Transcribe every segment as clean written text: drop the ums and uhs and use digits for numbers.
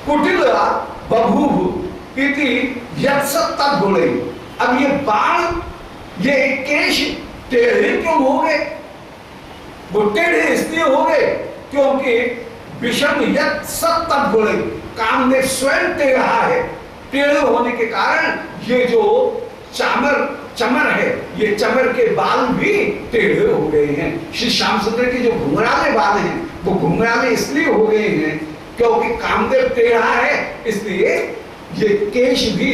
कुटिल बभूव इति यत्सत्ता गुणे। अब ये बाण, ये केश टेढ़े क्यों हो गए? वो टेढ़े इसलिए हो गए क्योंकि विषम यत्सत्ता गुणे, कामदेव स्वयं टेढ़ा है। टेढ़े होने के कारण ये जो चमर है, ये चमर के बाल भी टेढ़े हो गए हैं। श्री श्याम सुंदर के जो घुंघराले बाल हैं वो घुंघराले इसलिए हो गए हैं क्योंकि कामदेव टेढ़ा है, इसलिए ये केश भी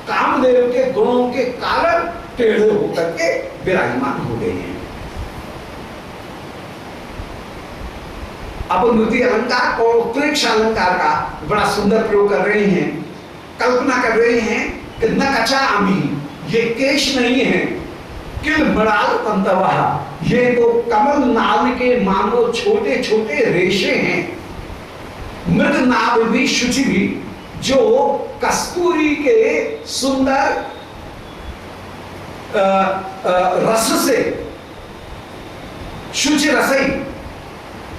कामदेव के गुणों के कारण टेढ़े होकर के विराजमान हो गए हैं। अब नृत्य अलंकार और उत्प्रेक्ष अलंकार का बड़ा सुंदर प्रयोग कर रहे हैं। कल्पना कर रहे हैं कि न कचा आमी, ये केश नहीं है, किल मड़ाल तंतवा, ये तो कमल नाल के मानो छोटे छोटे रेशे हैं। मृग नाभ भी शुचि भी, जो कस्तूरी के सुंदर रस से, शुचि रसई,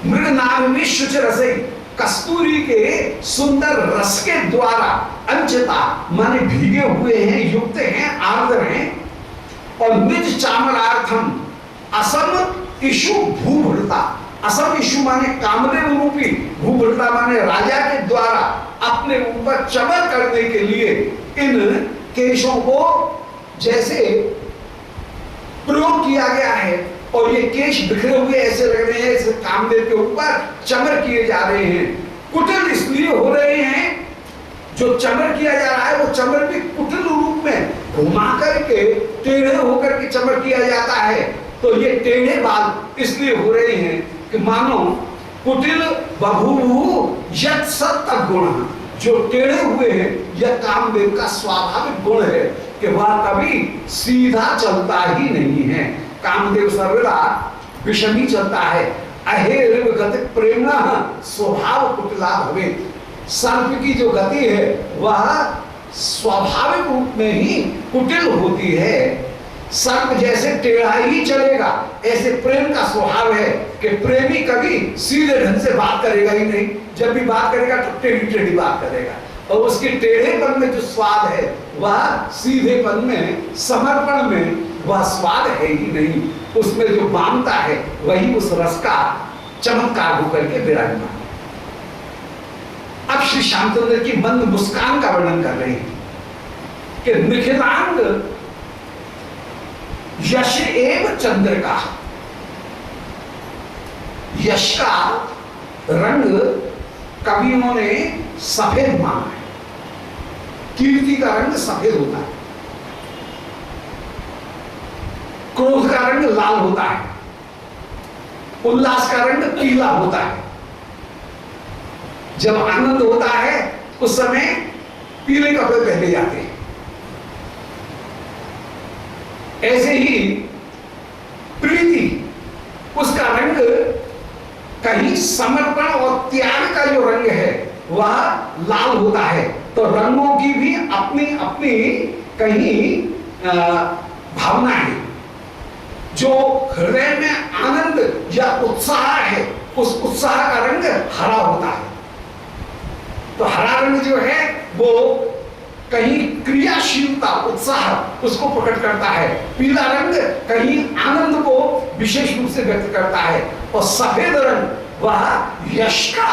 मृग नाभ भी शुचि रसई, कस्तूरी के सुंदर रस के द्वारा अंचता माने भीगे हुए हैं, युक्त हैं, आर्द्र हैं। और निज चामरार्थम असम इशु भूभृता, असम इशु माने कामदेव रूपी, भूभृता माने राजा के द्वारा अपने ऊपर चमक करने के लिए इन केशों को जैसे प्रयोग किया गया है। और ये केश बिखरे हुए ऐसे लग रहे हैं, इस कामदेव के ऊपर चमर किए जा रहे हैं। कुटिल इसलिए हो रहे हैं, जो चमर किया जा रहा है वो चमर भी कुटिल रूप में घुमा करके टेढ़े होकर के चमर किया जाता है। तो ये टेढ़े बाल इसलिए हो रहे हैं कि मानो कुटिल बभूव यत् सत्त गुण, जो टेढ़े हुए हैं यह कामदेव का स्वाभाविक गुण है कि वह कभी सीधा चलता ही नहीं है। कामदेव सर्वदा विषमी चलता है। अहेर गति प्रेम स्वभाव कुटिला भवे, सर्प की जो गति है वह स्वाभाविक रूप में ही कुटिल होती है। सर्प जैसे टेढ़ा ही चलेगा, ऐसे प्रेम का स्वभाव है कि प्रेमी कभी सीधे ढंग से बात करेगा ही नहीं। जब भी बात करेगा तो टेढ़ी टेढ़ी बात करेगा, और उसके टेढ़ेपन में जो स्वाद है वह सीधेपन में, समर्पण में वह स्वाद है ही नहीं। उसमें जो मानता है वही उस रस का चमत्कार होकर के विराजमान है। अब श्री श्यामचंद्र की मंद मुस्कान का वर्णन कर रहे हैं कि निखिलांग यश एव चंद्र का, यश का रंग कवियों ने सफेद माना है। कीर्ति का रंग सफेद होता है, क्रोध का रंग लाल होता है, उल्लास का रंग पीला होता है। जब आनंद होता है उस समय पीले कपड़े पहने जाते हैं। ऐसे ही प्रीति, उसका रंग कहीं समर्पण और त्याग का जो रंग है वह लाल होता है। तो रंगों की भी अपनी अपनी कहीं भावना है। जो हृदय में आनंद या उत्साह है उस उत्साह का रंग हरा होता है। तो हरा रंग जो है वो कहीं क्रियाशीलता, उत्साह उसको प्रकट करता है। पीला रंग कहीं आनंद को विशेष रूप से व्यक्त करता है। और सफेद रंग वह यश का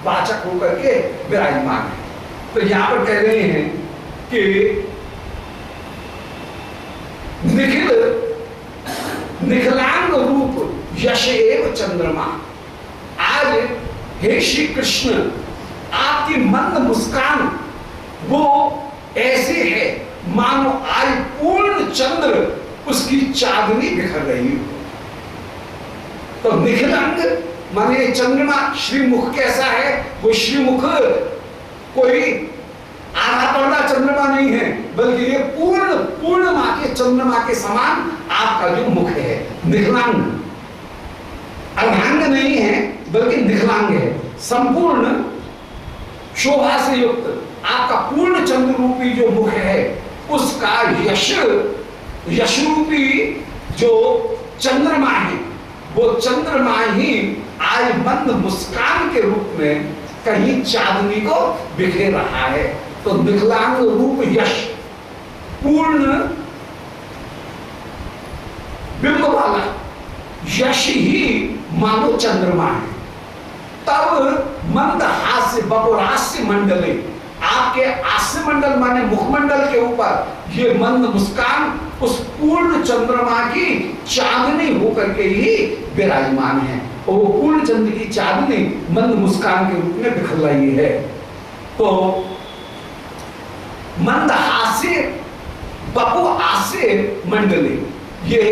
वाचक होकर के विराजमान है। तो यहां पर कह रहे हैं कि निखिलांग रूप यश एव चंद्रमा। आज हे श्री कृष्ण, आपकी मंद मुस्कान वो ऐसे है मानो आज पूर्ण चंद्र उसकी चांदनी बिखर रही हो। तो निखिलांग माने चंद्रमा, श्रीमुख कैसा है? वो श्रीमुख कोई आधा पर्दा चंद्रमा नहीं है, बल्कि ये पूर्णिमा के चंद्रमा के समान आपका जो मुख है। निखलांग, अर्धांग नहीं है बल्कि निखलांग है। संपूर्ण शोभा से युक्त आपका पूर्ण चंद्र रूपी जो मुख है उसका यश रूपी जो चंद्रमा है वो चंद्रमा ही आज मंद मुस्कान के रूप में कहीं चांदनी को बिखेर रहा है। तो निखलांग रूप यश, पूर्ण बिंब वाला यश ही मानो चंद्रमा है। तब मंद हास्य बपुरास्य मंडले, आपके हास्य मंडल माने मुखमंडल के ऊपर ये मंद मुस्कान उस पूर्ण चंद्रमा की चांदनी होकर के ही विराजमान है। और वो पूर्ण चंद्र की चांदनी मंद मुस्कान के रूप में बिखर रही है। तो मंद हास्य बपु हास्य मंडले, ये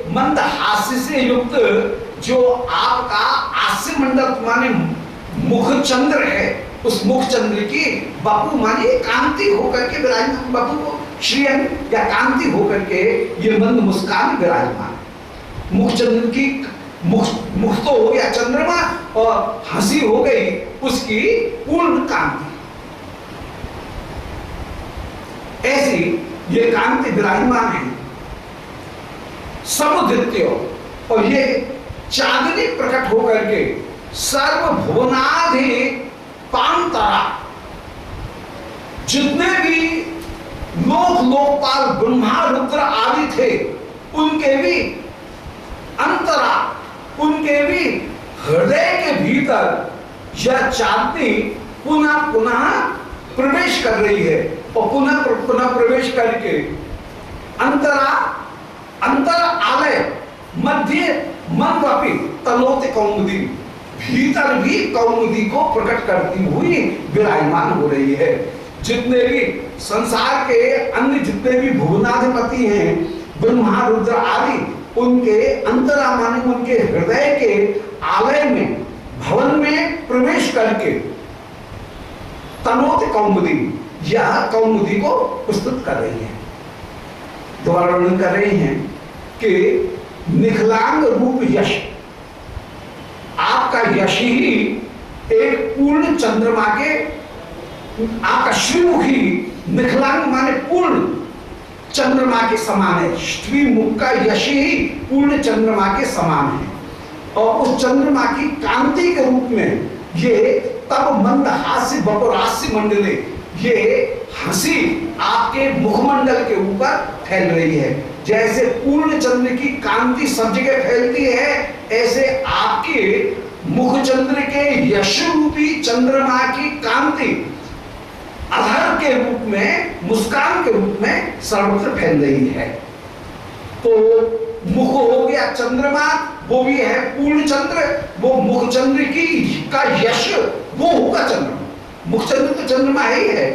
मंद हास्य से युक्त जो आपका हास्य मंडल माने मुख चंद्र है, उस मुख चंद्र की बपु माने कांति होकर के विराजमान, बपु को श्रीअंग या कांति होकर के ये मंद मुस्कान विराजमान। मुख चंद्र की मुख तो हो गया चंद्रमा और हंसी हो गई उसकी पूर्ण कांति। ऐसी ये कांति विराजमान है समुद्रित्य, और ये चांदनी प्रकट होकर के सर्वभुवनाधि पांतरा, जितने भी लोकपाल ब्रह्मा रुद्र आदि थे उनके भी अंतरा, उनके भी हृदय के भीतर यह चांदनी पुनः पुनः प्रवेश कर रही है। और पुनः पुनः प्रवेश करके अंतरा अंतर आलय मध्य मंदपि तलोते कौमुदी, भीतर भी कौमुदी को प्रकट करती हुई विराजमान हो रही है। जितने भी संसार के अन्य जितने भी भुवनाधिपति हैं ब्रह्मा रुद्र आदि, उनके अंतरा माने उनके हृदय के आलय में भवन में प्रवेश करके तनोत कौमुदी, यह कौमुदी को प्रस्तुत कर रही है, द्वारा वर्णन कर रही हैं कि निखलांग रूप यश, आपका यश ही एक पूर्ण चंद्रमा के, आपका श्रीमुखी निखलांग माने पूर्ण चंद्रमा के समान है। श्रीमुख का यश ही पूर्ण चंद्रमा के समान है। और उस चंद्रमा की कांति के रूप में ये तब मंद हास्य बपुरास्य मंडले, ये हंसी आपके मुखमंडल के ऊपर फैल रही है। जैसे पूर्ण चंद्र की कांति सब जगह फैलती है, ऐसे आपके मुख चंद्र के यश रूपी चंद्रमा की कांति अधर के रूप में, मुस्कान के रूप में सर्वत्र फैल रही है। तो मुख हो गया चंद्रमा, वो भी है पूर्ण चंद्र, वो मुख चंद्र की का यश वो होगा चंद्रमा। मुख चंद्र तो चंद्रमा ही है,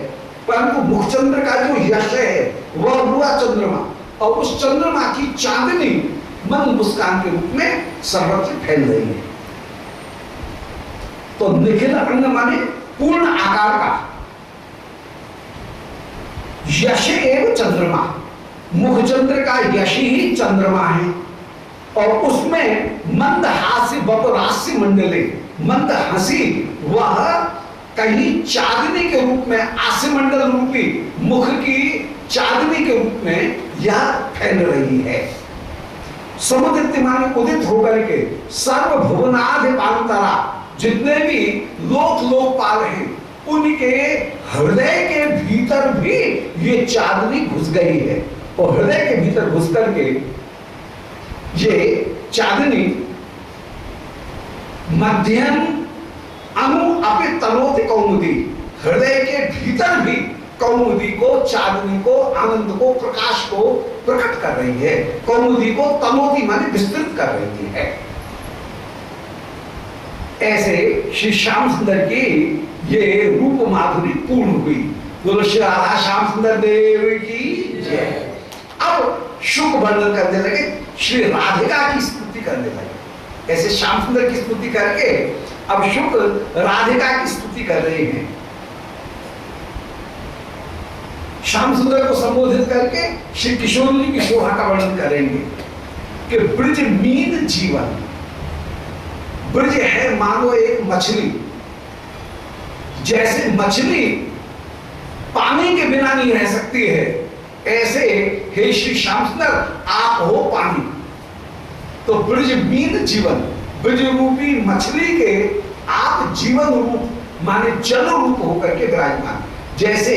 परंतु मुख चंद्र का जो यश है वह हुआ चंद्रमा, और उस चंद्रमा की चांदनी मंद मुस्कान के रूप में सर्वत्र फैल रही है। तो निखिल अंग माने पूर्ण आकार का यश एवं चंद्रमा, मुख चंद्र का यश ही चंद्रमा है। और उसमें मंद हास्य बपुरास्य मंडले, मंद हंसी वह कहीं चांदनी के रूप में, आस्य मंडल रूपी मुख की चांदनी के रूप में यह फैल रही है। समुद्र माने उदित होकर के सर्वभुवनाधिपांतरा, जितने भी लोकपाल हैं उनके हृदय के भीतर भी ये चांदनी घुस गई है। और हृदय के भीतर घुस करके ये चांदनी मध्यम अनु अपि तनोति कौमुदी, हृदय के भीतर भी कौमुदी को, चांदनी को, आनंद को, प्रकाश को प्रकट कर रही है। कौमुदी को तनोति माने विस्तृत कर रही है। ऐसे श्री श्याम सुंदर की ये रूप माधुरी पूर्ण हुई। बोलो श्री राधा श्याम सुंदर देव की जय। अब शुक वर्णन करने लगे, श्री राधिका की स्तुति करने लगे। ऐसे श्याम सुंदर की स्तुति करके अब शुक राधिका की स्तुति कर रहे हैं। श्याम सुंदर को संबोधित करके श्री किशोर जी की शोभा का वर्णन करेंगे कि ब्रज मीन जीवन, ब्रज है मानो एक मछली, जैसे मछली पानी के बिना नहीं रह सकती है, ऐसे हे श्री श्याम सुंदर आप हो पानी। तो ब्रज मीन जीवन, ब्रज रूपी मछली के आप जीवन रूप माने जल रूप होकर के विराजमान। जैसे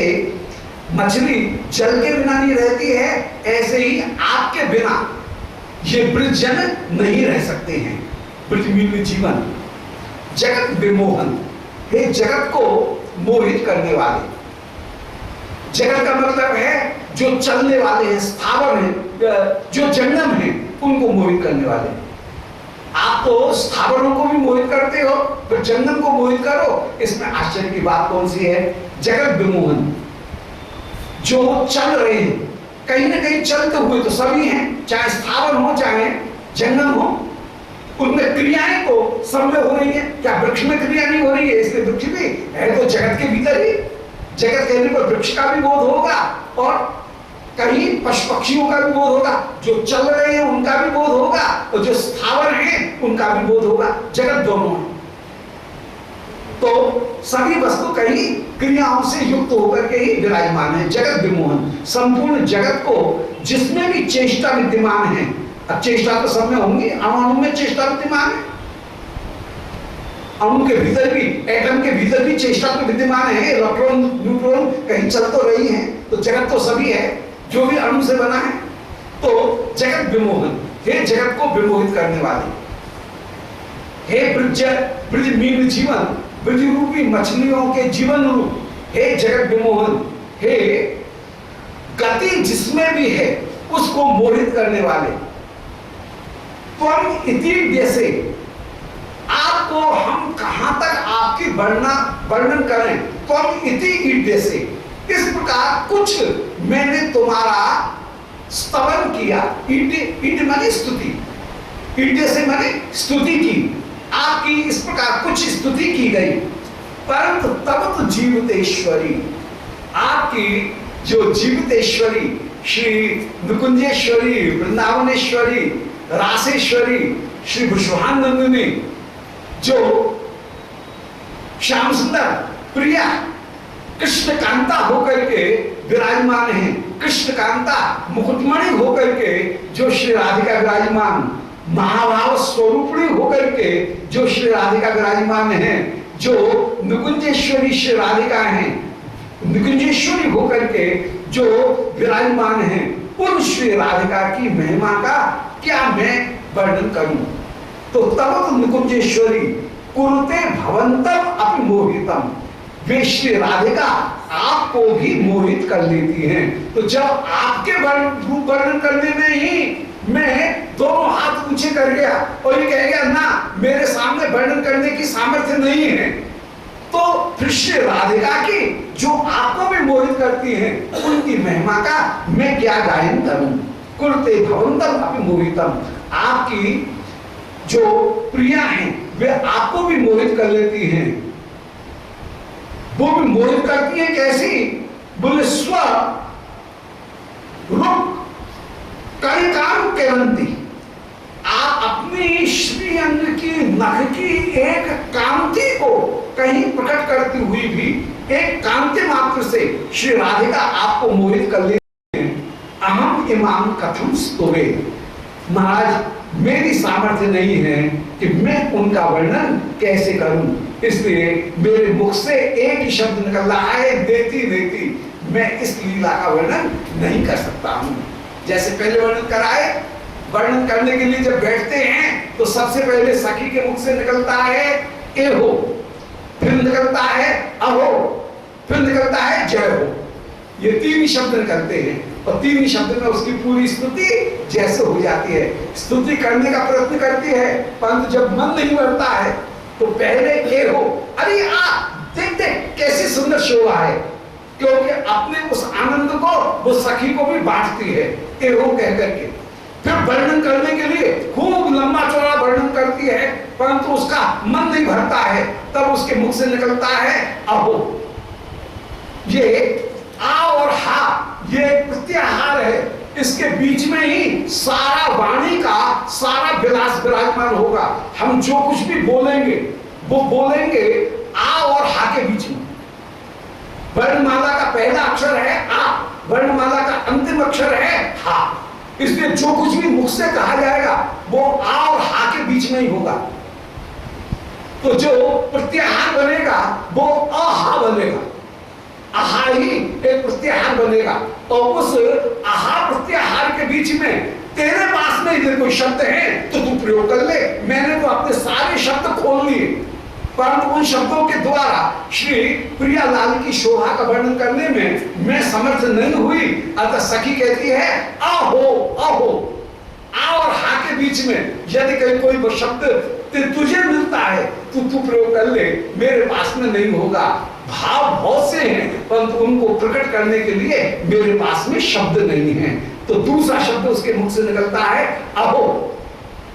मछली जल के बिना नहीं रहती है, ऐसे ही आपके बिना ये ब्रजजन नहीं रह सकते हैं। ब्रजमीन जीवन जगत विमोहन, हे जगत को मोहित करने वाले। जगत का मतलब है जो चलने वाले हैं, स्थावर हैं, जो जंगम हैं, उनको मोहित करने वाले। आप तो स्थावरों को भी मोहित करते हो, फिर जंगम को मोहित करो, इसमें आश्चर्य की बात कौन सी है? जगत विमोहन, जो चल रहे हैं, कहीं ना कहीं चलते हुए तो सभी हैं, चाहे स्थावर हो चाहे जंगम हो, उनमें क्रियाएं तो सब में हो रही है। क्या वृक्ष में क्रिया नहीं हो रही है? इसलिए वृक्ष भी है तो जगत के भीतर ही। जगत कहने पर वृक्ष का भी बोध होगा और कहीं पशु पक्षियों का भी बोध होगा, जो चल रहे हैं उनका भी बोध होगा और जो स्थावर हैं उनका भी बोध होगा। जगत दोनों है, तो सभी वस्तु कहीं क्रियाओं से युक्त होकर के ही विराजमान है। जगत विमोहन, संपूर्ण जगत को जिसमें भी चेष्टा विद्यमान है, अब चेष्टा तो सब में होंगी, अणु में चेष्टा विद्यमान है, अणु के भीतर भी, एटम के भीतर भी चेष्टा तो विद्यमान है, इलेक्ट्रॉन न्यूट्रॉन कहीं चल तो रही है, तो जगत तो सभी है जो भी अणु से बना है। तो जगत विमोहन, हे जगत को विमोहित करने वाले, हे ब्रज मीन जीवन, ब्रज रूपी मछलियों के जीवन रूप, हे जगत विमोहन, हे गति जिसमें भी है उसको मोहित करने वाले। त्वम इति जैसे आपको हम कहां तक आपकी वर्णन करें? त्वम इति जैसे, इस प्रकार कुछ मैंने तुम्हारा स्तवन किया। ईट माने स्तुति, ईट से माने स्तुति की, आपकी इस प्रकार कुछ स्तुति की गई। परंतु तब तो जीवितेश्वरी, आपकी जो जीवितेश्वरी श्री नुकुंजेश्वरी, वृंदावनेश्वरी, रासेश्वरी, श्री विश्वानंदिनी, जो श्याम सुंदर प्रिया कृष्ण कांता होकर के विराजमान है, कृष्ण कांता मुकुटमणि होकर के जो श्री राधिका विराजमान, महाभाव स्वरूपणी होकर के जो श्री राधिका विराजमान है, जो निकुंजेश्वरी श्री राधिका है, निकुंजेश्वरी होकर के जो विराजमान है, उन श्री राधिका की महिमा का क्या मैं वर्णन करूं? तो तब तो निकुंजेश्वरी कुरुते भवंतम अपि मोहितम, वे श्री राधिका आपको भी मोहित कर लेती हैं। तो जब आपके रूप वर्णन करने में ही मैं दोनों हाथ ऊंचे कर गया और ये कह गया ना मेरे सामने वर्णन करने की सामर्थ्य नहीं है, तो फिर श्री राधिका की जो आपको भी मोहित करती हैं, उनकी महिमा का मैं क्या गायन करूं? कुरुते भवंतम अपि मोहितम, आपकी जो प्रिया हैं वे आपको भी मोहित कर लेती हैं। वो भी मोहित करती हैं कैसी? बोले स्व रुक कई काम केवंती, आप अपनी श्री अंग की नख की एक कांति को कहीं प्रकट करती हुई भी एक कांति मात्र से श्री राधिका आपको मोहित कर लेती है। अहम इमाम कथम स्तुवे, महाराज मेरी सामर्थ्य नहीं है कि मैं उनका वर्णन कैसे करूं, इसलिए मेरे मुख से एक ही शब्द निकल रहा है, देती देती, मैं इस लीला का वर्णन नहीं कर सकता हूं। जैसे पहले वर्णन कराए, वर्णन करने के लिए जब बैठते हैं तो सबसे पहले सखी के मुख से निकलता है ए हो, फिर निकलता है अहो, फिर निकलता है जय हो। ये तीन ही शब्द निकलते हैं और तीन ही शब्द में उसकी पूरी स्तुति जैसे हो जाती है। स्तुति करने का प्रयत्न करती है, परंतु जब मन नहीं भरता है तो पहले ए हो, अरे आ देख देख कैसी सुंदर शोभा है, क्योंकि अपने उस आनंद को वो सखी को भी बांटती है ए हो कह करके। फिर वर्णन करने के लिए खूब लंबा चौड़ा वर्णन करती है, परंतु उसका मन नहीं भरता है, तब उसके मुख से निकलता है अहो। ये आ और हा ये प्रत्याहार है, इसके बीच में ही सारा वाणी का सारा विलास विराजमान होगा। हम जो कुछ भी बोलेंगे वो बोलेंगे आ और हा के बीच में। वर्णमाला का पहला अक्षर है आ, वर्णमाला का अंतिम अक्षर है हा, इसलिए जो कुछ भी मुख से कहा जाएगा वो आ और हा के बीच में ही होगा। तो जो प्रत्याहार बनेगा वो आहा बनेगा, आहा ही एक प्रत्याहार बनेगा। और उस आहा प्रत्याहार के बीच में तेरे पास में इधर कोई शब्द है तो तू प्रयोग कर ले। मैंने तो अपने सारे शब्द खोल लिए, परंतु उन शब्दों के द्वारा श्री प्रियालाल की शोभा का वर्णन करने में मैं समर्थ नहीं हुई। अतः सखी कहती है आहो आहो, आ और हा के बीच में यदि कहीं कोई शब्द तुझे मिलता है तो तू प्रयोग कर ले, मेरे पास में नहीं होगा। भाव बहुत से हैं परंतु उनको प्रकट करने के लिए मेरे पास में शब्द नहीं है। तो दूसरा शब्द उसके मुख से निकलता है अहो।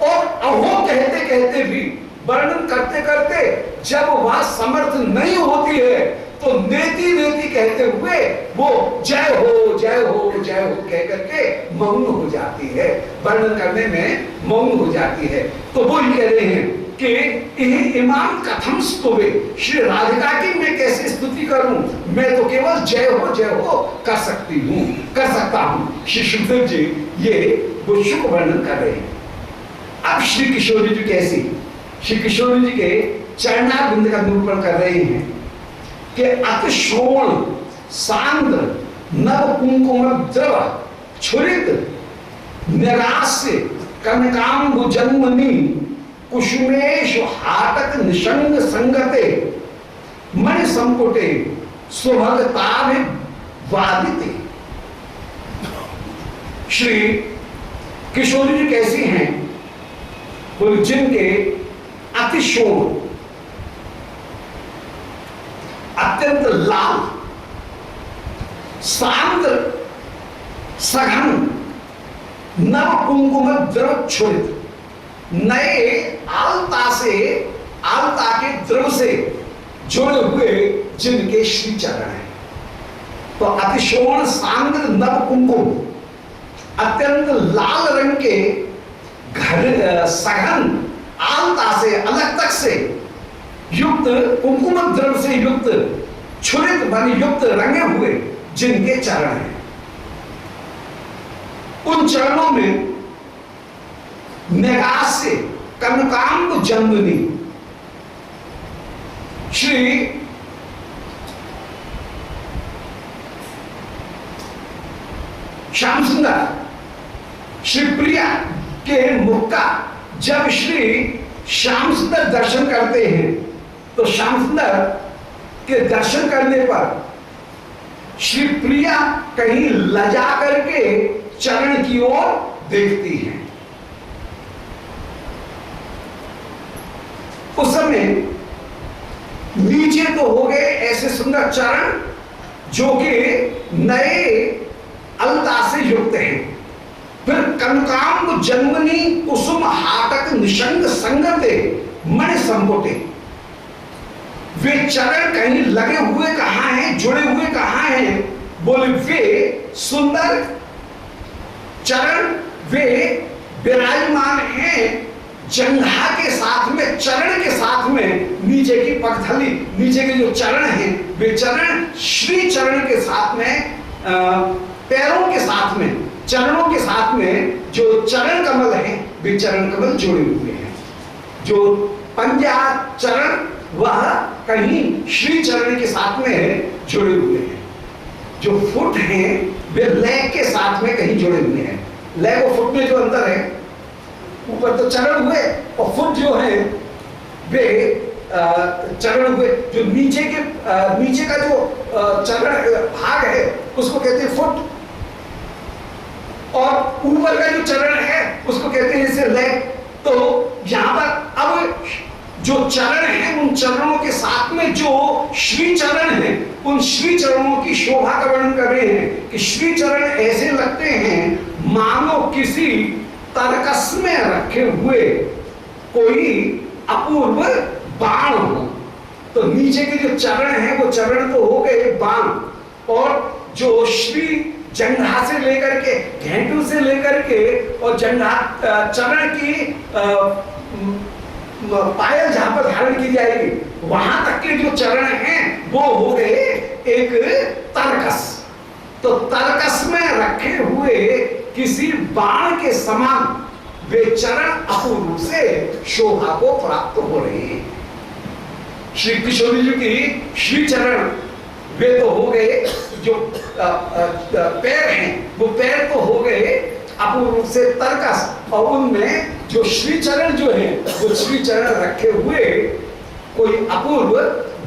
और अहो कहते कहते भी, वर्णन करते करते जब वह समर्थ नहीं होती है तो नेति नेति कहते हुए वो जय हो जय हो जय हो कह करके मौन हो जाती है, वर्णन करने में मौन हो जाती है। तो वो ही कह रहे हैं कि इमाम कथम स्तुवे, श्री राधिका की मैं कैसे स्तुति करूं, मैं तो केवल जय हो कर सकती हूं, कर सकता हूं। श्री सुखदेव जी ये वो शुभ वर्णन कर रहे हैं। अब श्री किशोरी जी कैसी, श्री किशोरी जी के चरणारविंद का निरूपण कर रहे हैं कि अति श्रोण सांद्र नव कुंकुम द्रव छुरित निरास्य कनकांबु जन्मनि कुसुमेश हाटक निशंग संगते मणि संपुटे सुभगता वादिते। श्री किशोरी जी कैसी हैं, बोले जिनके अति शोण, अत्यंत लाल, शांत, सघन, नव कुंकुम द्रव छुरित, नए आलता से, आलता के द्रव से जुड़े हुए जिनके श्री चरण है। तो अतिशोण सांद्र नव कुंकुम, अत्यंत लाल रंग के घर सघन आलता से, अलग तक से युक्त, कुंकुम द्रव से युक्त, छुरित बने युक्त रंगे हुए जिनके चरण हैं, उन चरणों में निगास से कनकांब जन्मनी श्री श्याम सुंदर, श्री प्रिया के मुख का जब श्री श्याम सुंदर दर्शन करते हैं तो श्याम सुंदर के दर्शन करने पर श्री प्रिया कहीं लजा करके चरण की ओर देखती हैं। उस समय नीचे तो हो गए ऐसे सुंदर चरण जो कि नए अलता से युक्त हैं, फिर कनकांब जन्मनी कुसुम हाटक निशंग संगते मणि संपुटे, वे चरण कहीं लगे हुए कहां हैं, जुड़े हुए कहां हैं, बोले वे सुंदर चरण वे विराजमान हैं जंघा के साथ में, चरण के साथ में, नीचे की पगथली, नीचे के जो चरण हैं वे चरण श्री चरण के साथ में, पैरों के साथ में, चरणों के साथ में जो चरण कमल हैं वे चरण कमल जुड़े हुए हैं। जो पंजा चरण वह कहीं श्री चरण के साथ में जुड़े हुए हैं। जो फुट हैं वे लेग के साथ में कहीं जुड़े हुए हैं। लेग और फुट में जो अंतर है, ऊपर तो चरण हुए और फुट जो है वे चरण हुए। जो नीचे के नीचे का जो चरण भाग है उसको कहते हैं फुट, और ऊपर का जो चरण है उसको कहते हैं इसे लेग। तो यहां पर अब जो चरण है उन चरणों के साथ में जो श्री चरण है उन श्री चरणों की शोभा का वर्णन कर रहे हैं कि श्री चरण ऐसे लगते हैं मानो किसी तरकस में रखे हुए कोई अपूर्व बाण हो। तो नीचे के जो चरण है वो चरण तो हो गए बाण, और जो श्री जंघा से लेकर के, घेंटू से लेकर के और जंघा चरण की पायल जहां पर धारण की जाएगी वहां तक के जो चरण हैं वो हो गए एक तरकस। तो तरकस में रखे हुए किसी बाण के समान वे चरण अपूर्व से शोभा को प्राप्त हो रहे हैं। श्री किशोरी जी की श्री चरण वे तो हो गए, जो पैर हैं वो पैर तो हो गए अपूर्व रूप से तरकस, और उनमें जो श्री चरण जो है वो श्री चरण रखे हुए कोई अपूर्व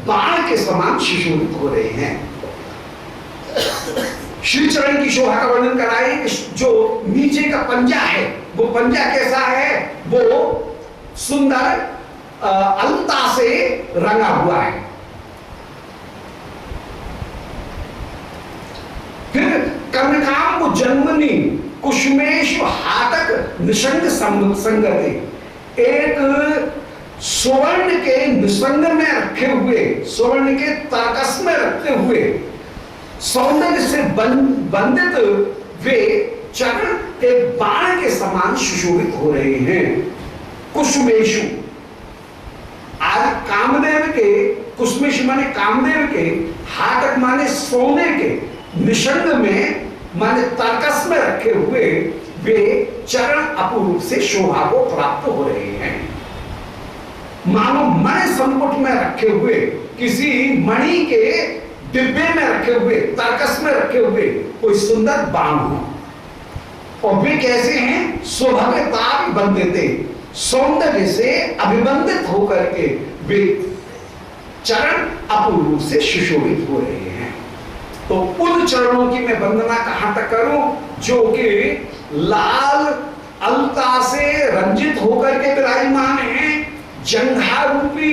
बाण के समान सुशोभित हो रहे हैं। श्री चरण की शोभा का वर्णन कराए कि जो नीचे का पंजा है वो पंजा कैसा है, वो सुंदर अलता से रंगा हुआ है। फिर कर्णकाम जन्मनी कुसुमेशु हाटक निसंग संगति, एक स्वर्ण के निसंग में रखे हुए, स्वर्ण के तरकस में रखते हुए सौंदर्य से बंधित वे चरण के बाण के समान सुशोभित हो रहे हैं। कुसुमेशु, आज कामदेव के, कुसुमेशु माने कामदेव के, हाटक माने सोने के, निषंग में माने तरकस में रखे हुए वे चरण अपूर्व से शोभा को प्राप्त हो रहे हैं। मानो मणि संपुट में रखे हुए, किसी मणि के डिब्बे में रखे हुए, तरकस में रखे हुए कोई सुंदर बाण हो। और वे कैसे हैं, स्वभावता बंधते, सौंदर्य से अभिबंधित होकर के वे चरण अपूर्व से सुशोभित हो रहे हैं। तो उन चरणों की मैं वंदना कहां तक करूं जो कि लाल अलता से रंजित होकर के विराजमान हैं, जंघा रूपी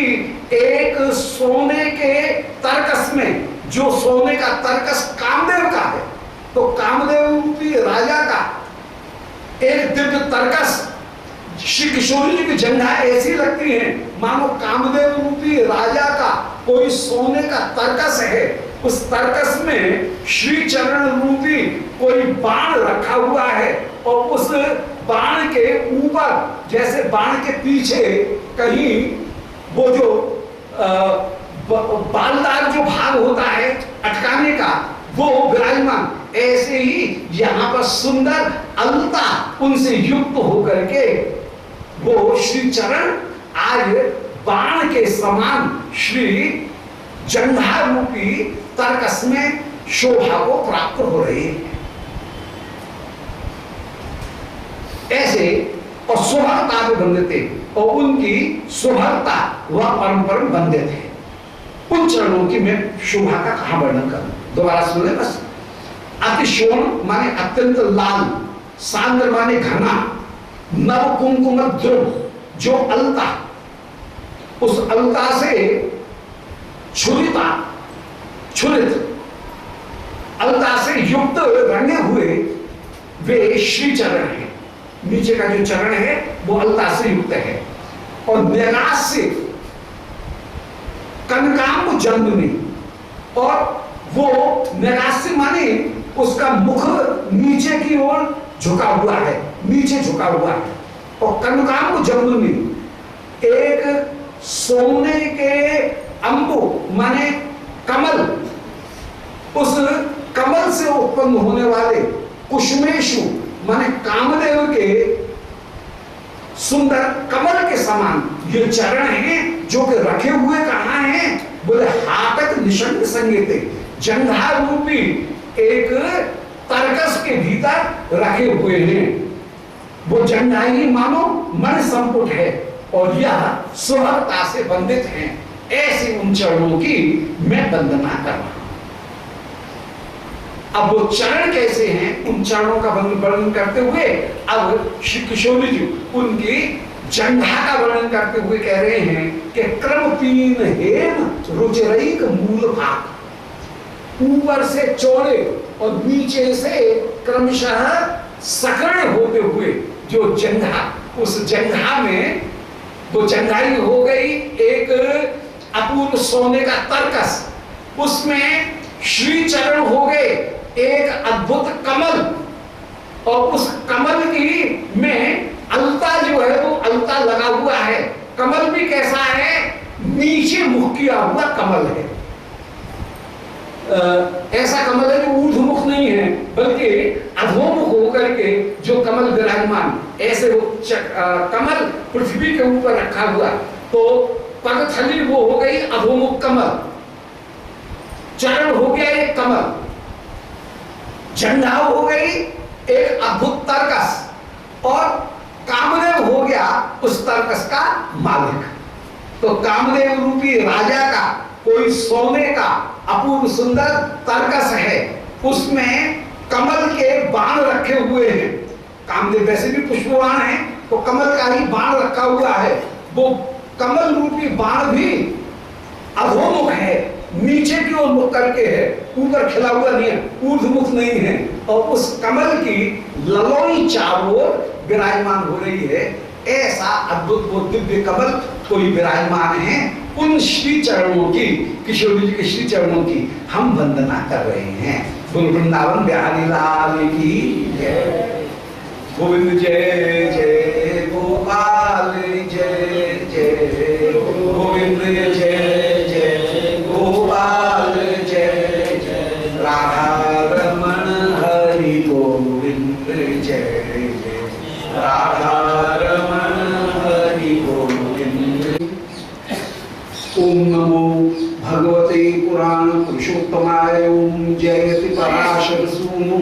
एक सोने के तरकस में, जो सोने का तरकस कामदेव का है, तो कामदेव रूपी राजा का एक दिव्य तरकस। श्री किशोरी जी की जंघा ऐसी लगती है मानो कामदेव रूपी राजा का कोई सोने का तरकस है, उस तरकस में श्री चरण रूपी कोई बाण रखा हुआ है, और उस बाण के ऊपर, जैसे बाण के पीछे कहीं वो जो बालदार जो भाग होता है अटकाने का, वो विराजमान, ऐसे ही यहाँ पर सुंदर अलता उनसे युक्त होकर के वो श्री चरण आज बाण के समान श्री जंघा रूपी तरकस में शोभा को प्राप्त हो रही है। ऐसे और सुभगता भी बंधते, और उनकी सुभगता वह परम बंधित है। उन चरणों की मैं शोभा का कहां वर्णन करूं, दोबारा सुन ले बस। अतिशोण माने अत्यंत लाल, सांद्र माने घना, नव कुंकुम ध्रुव, जो अलता, उस अलता से छुरित अलता से युक्त रंगे हुए वे श्री चरण हैं। नीचे का जो चरण है वो अलता से युक्त है, और निराश से कनकाम जन्मनी, और वो निराश माने उसका मुख नीचे की ओर झुका हुआ है, नीचे झुका हुआ है, और कनकाम जन्मनी एक सोने के अंबु माने कमल, उस कमल से उत्पन्न होने वाले कुसुमेशु माने कामदेव के सुंदर कमल के समान ये चरण हैं, जो कि रखे हुए कहां हैं, बोले हाटक निषंग संगीते, जंघा रूपी एक तरकस के भीतर रखे हुए हैं। वो जंघा ही मानो मन संपुट है, और यह सुभगता से बंधित हैं। ऐसे उन चरणों की मैं वंदना कर रहा हूं। अब वो चरण कैसे हैं, उन चरणों का वर्णन करते हुए अब श्री किशोरी जी उनकी जंघा का वर्णन करते हुए कह रहे हैं कि क्रम तीन हेम रुचिरैक मूल भाग, ऊपर से चौड़े और नीचे से क्रमशः सकर्ण होते हुए जो जंघा, उस जंघा में वो जंघाई हो गई एक अपूर्व सोने का तरकस, उसमें श्री चरण हो गए एक अद्भुत कमल, और उस कमल की में अलता जो है वो अलता लगा हुआ है। कमल भी कैसा है, नीचे मुख किया हुआ कमल है। ऐसा कमल है जो ऊर्ध्वमुख नहीं है बल्कि अधोमुख होकर के जो कमल विराजमान, ऐसे वो कमल पृथ्वी के ऊपर रखा हुआ। तो पगथली वो हो गई अधोमुख कमल, चरण हो गया एक कमल, झंडा हो गई एक अद्भुत तर्कस, और कामदेव हो गया उस तर्कस का मालिक। तो कामदेव रूपी राजा का कोई सोने का अपूर्व सुंदर तर्कस है, उसमें कमल के बाण रखे हुए हैं। कामदेव वैसे भी पुष्पवान है, तो कमल का ही बाण रखा हुआ है। वो कमल रूपी बाण भी अधोमुख है, नीचे की ओर मुख करके है, ऊपर खिला हुआ नहीं है, ऊर्ध्वमुख नहीं है। और उस कमल की ललोई चारों ओर विराजमान हो रही है। ऐसा अद्भुत वो दिव्य कमल कोई विराजमान है। उन श्री चरणों की, किशोर जी के श्री चरणों की हम वंदना कर रहे हैं। बोल वृंदावन बिहारी लाल की जय। गोविंद जय जय गोपाल जय जय गोविंद जय जय गोपाल जय जय राधा रमण हरि गोविंद जय जय राधा रमण हरि गोविंद। ओम नमो भगवते पुराण पुरुषोत्तमाय। ओम जयति पराशर सूनु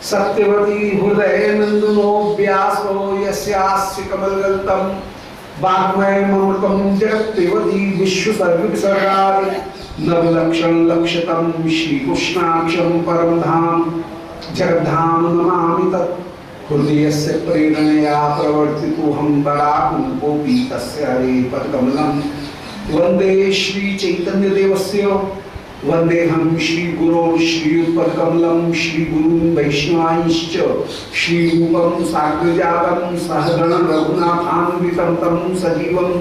सत्यवती हृदय नंदनो व्यासो यस्यास्य कमलगल्तम वाग्मय ममृतम जगत्तेवती विश्वसर्ग विसर्गादि नवलक्षण लक्षतम श्री कृष्णाक्षरं परम धाम जगद्धाम नमामि तत् हृदयस्य प्रेरणया प्रवर्तितो हम बराकुंपोपि तस्य हरे पदकमलं वंदे श्री चैतन्य देवस्य वंदे हम श्री गुरो श्रीयुतपदकमलं श्री गुरुन् वैष्णवांश्च श्री रूपं साग्रजातं सहगण रघुनाथान्वितं तं सजीवं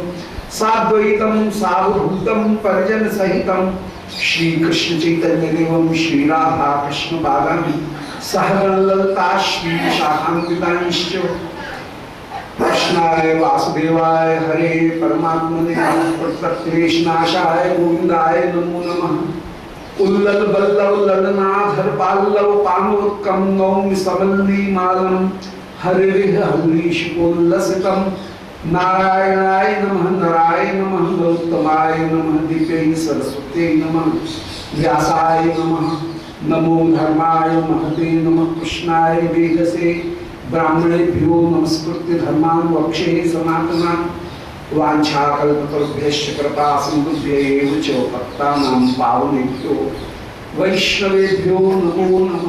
साद्वैतं सावधूतं परिजन सहितं श्री कृष्ण चैतन्य देवं श्री राधा कृष्ण बालं सहगण ललिता श्री शाखान्वितांश्च कृष्णाय वासुदेवाय हरे परमात्मने प्रत्यक्लेशनाशाय गोविंदाय नमो नमः। उल्लल बल्लव ललनाधर पाल्लव पानोत्कम नौमि सबल्ली मालम हरिः हरीश उल्लसितम नारायणाय नमः नारायण नमः गौतमाय नमः दिव्यै सरस्वत्यै नमः व्यासाय नमः नमो धर्माय महते नमः कृष्णाय वेदसे ब्राह्मणेभ्यो नमस्कृत्य धर्मान् वक्षे सनातनान् वाञ्छाकल्पतरुभ्यश्च कृपा सिन्धुभ्यैव च पत्तानां पावनेभ्यो वैष्णवेभ्यो नमो नमः।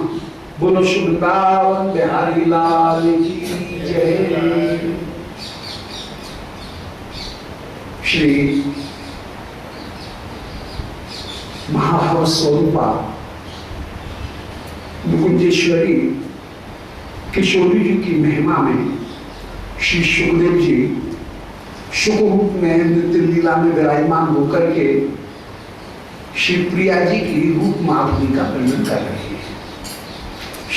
बोलो वृंदावन बिहारी लाल की जय। श्री महाभाव स्वरूपा मुकुंजेश्वरी किशोरी जी की महिमा में श्री सुखदेव जी शुक रूप में नृत्य लीला में विराजमान होकर के श्री प्रिया जी की रूप माधुरी का वर्णन कर रहे हैं।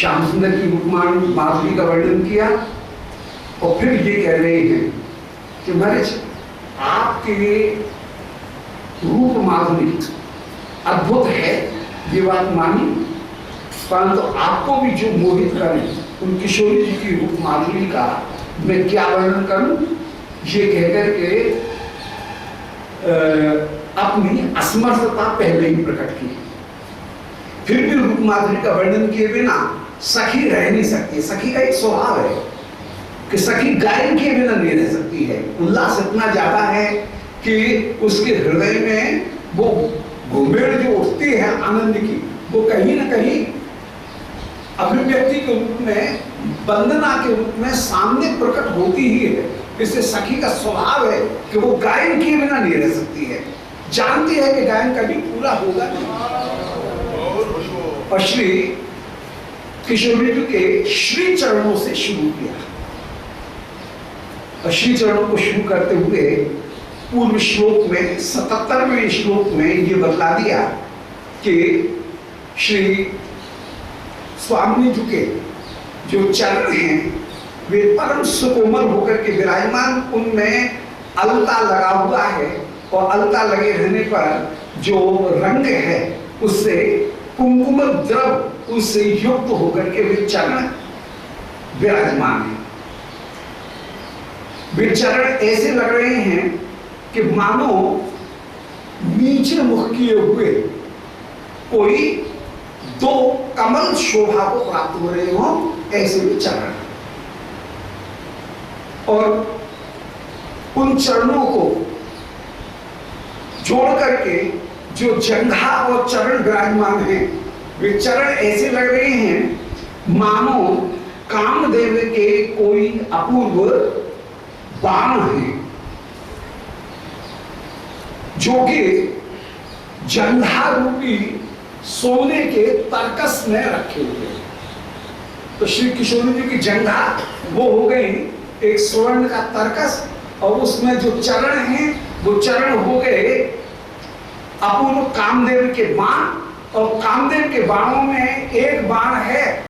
श्याम सुंदर की रूप माधुरी का वर्णन किया और फिर ये कह रहे हैं कि महाराज आपके रूप माधुरी अद्भुत है, ये बात मानी, परंतु आपको भी जो मोहित करें उन किशोरी जी की रूप माधुरी का मैं क्या वर्णन करूं, ये कहकर के अपनी असमर्थता पहले ही प्रकट की। फिर भी रूप माधुरी का वर्णन किए बिना सखी रह नहीं सकती। सखी का एक स्वभाव है कि सखी गायन किए बिना नहीं रह सकती है। उल्लास इतना ज्यादा है कि उसके हृदय में वो घुमेड़ जो उठती है आनंद की, वो कहीं ना कहीं अभिव्यक्ति के रूप में, वंदना के रूप में सामने प्रकट होती ही है। इससे सखी का स्वभाव है कि वो गायन किए बिना नहीं रह सकती है, जानती है कि गायन कभी पूरा होगा नहीं। और श्री किशोरी जी के श्री चरणों से शुरू किया और श्री चरणों को शुरू करते हुए पूर्व श्लोक में 77वें श्लोक में ये बतला दिया कि श्री स्वामी जी के जो चरण हैं वे परम सुकोमल होकर के विराजमान, उनमें अलता लगा हुआ है और अलता लगे रहने पर जो रंग है उससे कुंकुम द्रव उससे युक्त होकर के वे चरण विराजमान है। वे चरण ऐसे लग रहे हैं कि मानो नीचे मुख किए हुए कोई दो कमल शोभा को प्राप्त हो रहे हो, ऐसे भी चरण। और उन चरणों को जोड़ करके जो जंघा और चरण विराजमान हैं, वे चरण ऐसे लग रहे हैं मानो कामदेव के कोई अपूर्व बाण है, जो कि जंघा रूपी सोने के तरकस में रखे हुए हैं। तो श्री किशोर जी की जंघा वो हो गई एक स्वर्ण का तरकस, और उसमें जो चरण हैं वो चरण हो गए अपूर्व कामदेव के बाण। और कामदेव के बाणों में एक बाण है